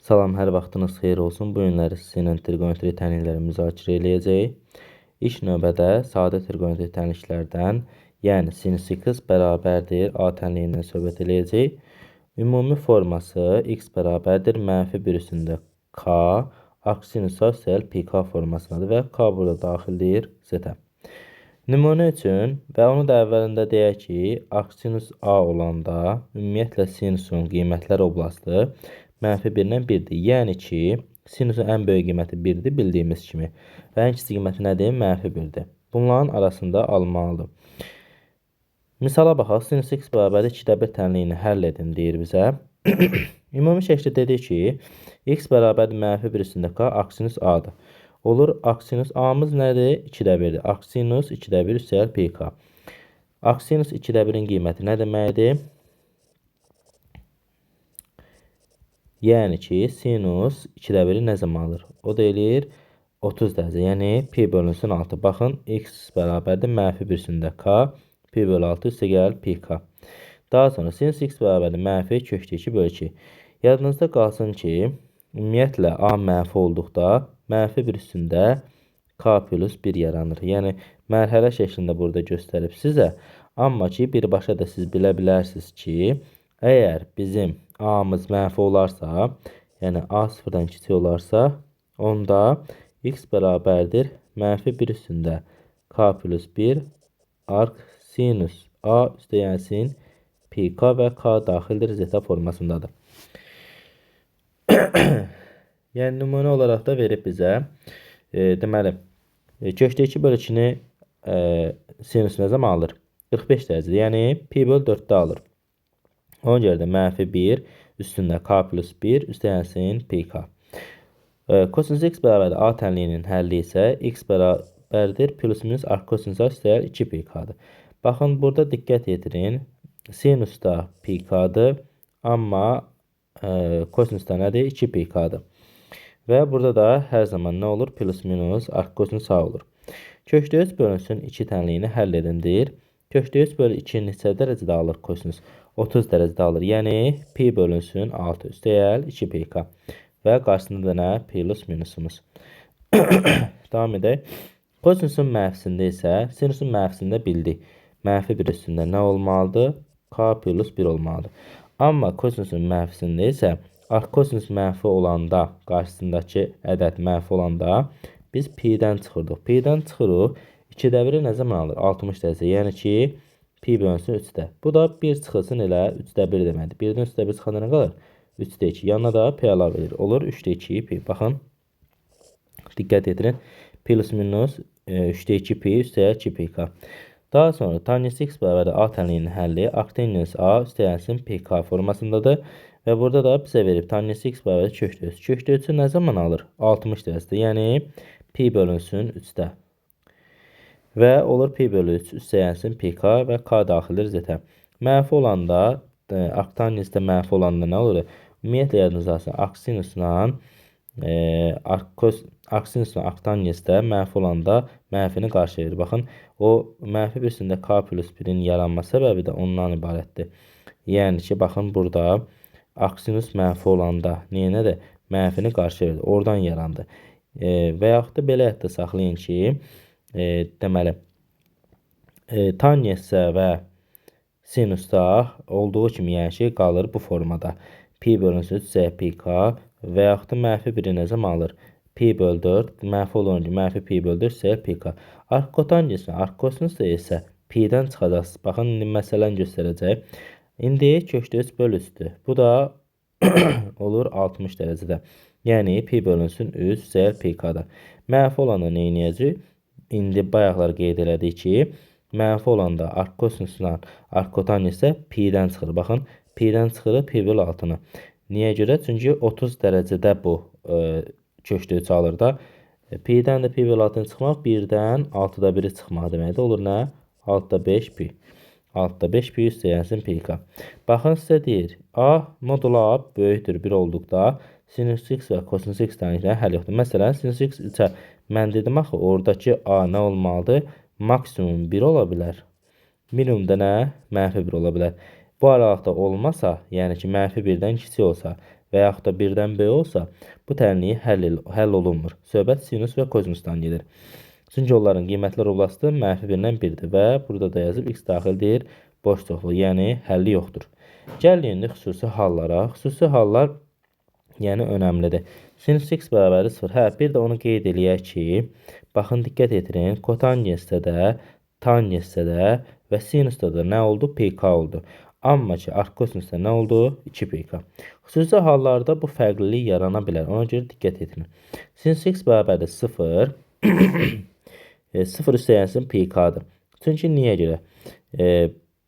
Salam, hər vaxtınız xeyir olsun. Bu günləri sizinlə trigonometri təhlilləri müzakirə edəcəyik. İlk növbədə sadə trigonometri təhlillərdən, yəni sinus x bərabərdir A tənliyindən söhbət edəcəyik. Ümumi forması x bərabərdir -1 üstündə k, aksinus sosial pk formasındadır və k burada daxildir z-ə. Nümunə üçün və onu da əvvəlində deyək ki, aksinus a olanda ümumiyyətlə sinusun qiymətlər oblasti -1-dən 1-dir. Yəni ki, sinusun ən böyük qiyməti 1-dir bildiyimiz kimi və ən kiçik qiyməti nədir? -1-dir. Bunların arasında almalıdır. Misala baxaq, sinus x bərabərdir 2/1 tənliyini həll edin deyir bizə. Ümumi şəkildə dedik ki, x bərabərdir -1 üstündə k, aksinus a-dır. Olur, aksinus a-mız nədir? 2/1-dir. Aksinus 2/1 üstəgəl pk. Aksinus 2/1-in qiyməti nə deməkdir? Yəni ki, sinus 2/1-i nə zaman alır? O da eləyir 30 dərəcə. Yəni pi bölünsün 6. Baxın, x bərabərdir -1 üstündə k, pi bölü 6 üstəgəl pk. Daha sonra sinus x bərabərdir -2 kök 2 bölü 2. Yadınızda qalsın ki, ümumiyyətlə a mənfi olduqda -1 üstündə k plus 1 yaranır. Yəni mərhələ şəklində burada göstərib sizə. Amma ki, birbaşa da siz bilə bilərsiniz ki, əgər bizim a-mız mənfi olarsa, yəni a sıfırdan kiçik olarsa, onda x bərabərdir -1 üstündə k plus 1 arc sinus a üstəyənsin pk və k daxildir z formasındadır. Yəni nümunə olaraq da verib bizə. Deməli, kökdə 2 bölü 2-ni sinus nə zaman alır? 45 dərəcədə, yəni pi bölü 4-də alır. Ona görə də -1 üstündə k plus 1 üstəyənsin pk. Kosinus x bərabərdir a tənliyinin həlli isə x bərabərdir plus minus arc kosinus a üstəyəl 2 pk-dır. Baxın, burada diqqət yetirin. Sinus da pk-dır, amma kosinus da nədir? 2 pk-dır. Və burada da hər zaman nə olur? Plus minus arc kosinus a olur. Kökdə 3 bölünsün 2 tənliyini həll edin deyir. Kökdə 3 bölü 2 neçə dərəcədə alır kosinus? 30 dərəcədə alır. Yəni pi bölünsün 6 üstəyəl 2 pk. Və qarşısında da nə? Plus minusumuz. Davam edək. Kosinusun mənfisində isə sinusun mənfisində bildik. -1 üstündə nə olmalıdır? K plus 1 olmalıdır. Amma kosinusun mənfisində isə arc kosinus mənfi olanda, qarşısındakı ədəd mənfi olanda biz pi-dən çıxırdıq. Pi-dən çıxırıq. 2/1-i nə zaman alır? 60 dərəcə. Yəni ki, pi bölünsün 3-də. Bu da 1 çıxılsın elə 3/1 deməkdir. 1-dən 3/1 çıxanda nə qalır? 3-də 2. Yanına da p əlavə edilir. Olur 3-də 2 pi. Baxın. Diqqət yetirin. Plus minus 3-də 2 pi üstəgəl 2 pk. Daha sonra tangens x bərabərdir a tənliyinin həlli arctangens a üstəyənsin pk formasındadır. Və burada da bizə verib tangens x bərabərdir kökdə 3. Kökdə 3-ü nə zaman alır? 60 dərəcədə. Yəni pi bölünsün 3-də. Və olur pi bölü 3 üstəyənsin pk və k daxildir z-ə. Mənfi olanda, arctangesdə mənfi olanda nə olur? Ümumiyyətlə yadınızda alsın, aksinusla arctangesdə mənfi olanda mənfini qarşılayır. Baxın, o -1 üstündə k plus 1-in yaranma səbəbi də ondan ibarətdir. Yəni ki, baxın burada aksinus mənfi olanda neynədir? Mənfini qarşılayır. Oradan yarandı. Və yaxud da belə hətta saxlayın ki, deməli, tangensə və sinusda olduğu kimi yəni ki, qalır bu formada. Pi bölünsün 3 pk və yaxud da -1-i nə zaman alır? Pi bölü 4, mənfi olunca -pi bölü 4 pk. Arc kotangeslə, arc kosinus da isə pi-dən çıxacaqsınız. Baxın, indi məsələni göstərəcək. İndi kökdə 3 bölü 3-dür. Bu da olur 60 dərəcədə. Yəni pi bölünsün 3 pk-da. Mənfi olanda nə edəcək? İndi bayaqlar qeyd elədik ki, mənfi olanda arc kosinusla arc kotanges isə pi-dən çıxır. Baxın, pi-dən çıxır pi bölü 6-nı. Niyə görə? Çünki 30 dərəcədə bu kökdə 3 alır da. Pi-dən də pi bölü 6-nı çıxmaq 1-dən 6-da 1-i çıxmaq deməkdir. Olur nə? 6-da 5 pi. 6-da 5 pi üstəyənsin pk. Baxın, sizə deyir, a modul a böyükdür 1 olduqda sinus x və kosinus x tənlikləri həll yoxdur. Məsələn, sinus x 3-ə mən dedim axı, oradakı a nə olmalıdır? Maksimum 1 ola bilər. Minimum da nə? -1 ola bilər. Bu aralıqda olmasa, yəni ki, -1-dən kiçik olsa və yaxud da 1-dən böyük olsa, bu tənliyi həll olunmur. Söhbət sinus və kosinusdan gedir. Çünki onların qiymətli rublası mənfi 1-dən 1-dir və burada da yazıb x daxildir, boş çoxluq, yəni həlli yoxdur. Gəlin indi xüsusi hallara. Xüsusi hallar yəni önəmlidir. Sinus x bərabərdir 0. Hə, bir də onu qeyd eləyək ki, baxın, diqqət etirin, kotangensdə də, tangensdə də və sinusda da nə oldu? PK oldu. Amma ki, arkosinusda nə oldu? 2 PK. Xüsusi hallarda bu fərqlilik yarana bilər. Ona görə diqqət edin. Sinus x bərabərdir 0. 0 üstəyənsin PK-dır. Çünki niyə görə?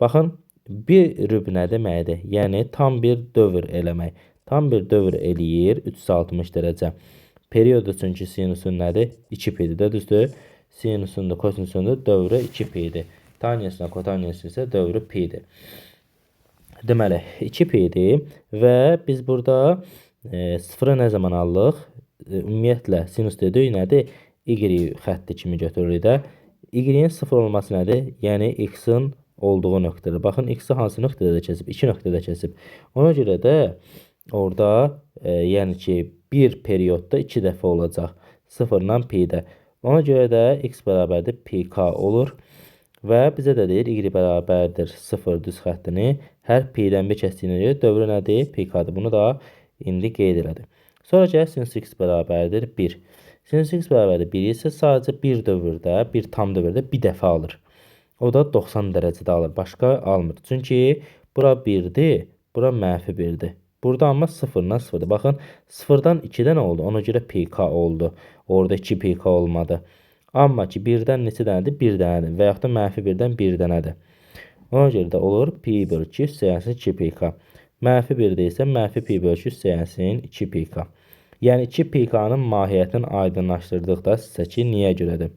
Baxın, bir rüb nə deməkdir? Yəni, tam bir dövr eləmək. Tam bir dövr eləyir 360 dərəcə. Periodu çünki sinusun nədir? 2π'dir də, düzdür? Sinusun da, kosinusun da dövrü 2π'dir. Tangensin, kotangensin isə dövrü π'dir. Deməli, 2π'dir və biz burada 0'ı nə zaman alırıq? Ümumiyyətlə, sinus dedik nədir? Y xətti kimi götürürük də. Y-in 0 olması nədir? Yəni, x-in olduğu nöqtədir. Baxın, x-i hansı nöqtədə keçib? 2 nöqtədə keçib. Ona görə də orada, yəni ki, bir periyodda 2 dəfə olacaq. 0-la p-də. Ona görə də x bərabərdir pk olur. Və bizə də deyir, y bərabərdir 0 düz xəttini. Hər p-dən bir kəsdiyinə görə dövrü nədir? Pk-dır. Bunu da indi qeyd elədim. Sonra gəl, sinus x bərabərdir 1. Sinus x bərabərdir 1 isə sadəcə bir dövrdə, bir tam dövrdə bir dəfə alır. O da 90 dərəcədə alır. Başqa almır. Çünki bura 1-dir, bura mənfi 1-dir. Burada amma 0-dan 0-dır. Baxın, 0-dan 2-dən oldu. Ona görə pk oldu. Orada 2 pk olmadı. Amma ki, 1-dən neçə dənədir? 1 dənədir. Və yaxud da mənfi 1-dən 1 dənədir. Ona görə də olur pi bölü 2 üstəyənsin 2 pk. Mənfi 1-də isə mənfi pi bölü 2 üstəyənsin 2 pk. Yəni 2 pk-nın mahiyyətini aydınlaşdırdıqda sizə ki, niyə görədir?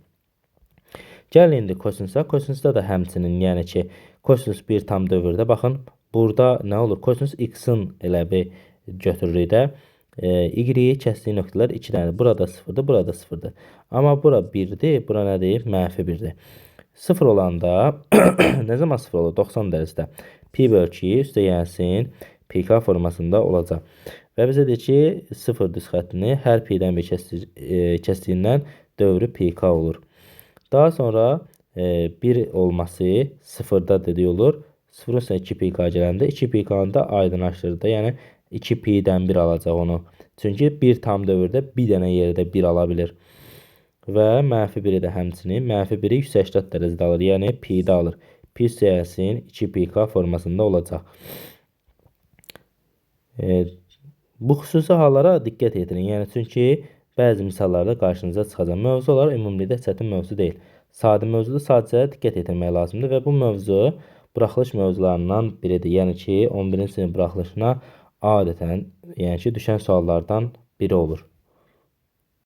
Gəl indi kosinusa. Kosinusda da həmçinin, yəni ki, kosinus bir tam dövrdə. Baxın, burada nə olur? Kosinus x-in elə bir götürürük də. Y-yi kəsdiyi nöqtələr 2 dənədir. Burada 0-dır, burada 0-dır. Amma bura 1-dir, bura nədir? Mənfi 1-dir. 0 olanda, nə zaman 0 olur? 90 dərəcədə. Pi bölü 2 üstəyənsin pk formasında olacaq. Və bizə deyir ki, 0 düz xəttini hər p-dən bir kəsdiyindən dövrü pk olur. Daha sonra 1 olması 0-da dedik olur. 0-ın üstünə 2 pk gələndə 2 pk-nı da aydınlaşdırdı. Yəni 2 pi-dən 1 alacaq onu. Çünki bir tam dövrdə bir dənə yerdə 1 ala bilir. Və mənfi 1-i də həmçinin mənfi 1-i 180 dərəcədə alır. Yəni pi-də alır. Pi üstəyənsin 2 pk formasında olacaq. Bu xüsusi hallara diqqət edin. Yəni, çünki bəzi misallarda qarşınıza çıxacaq. Mövzular ümumilikdə çətin mövzu deyil. Sadə mövzuda sadəcə diqqət etmək lazımdır və bu mövzu buraxılış mövzularından biridir. Yəni ki, 11-ci sinif buraxılışına adətən, yəni ki, düşən suallardan biri olur.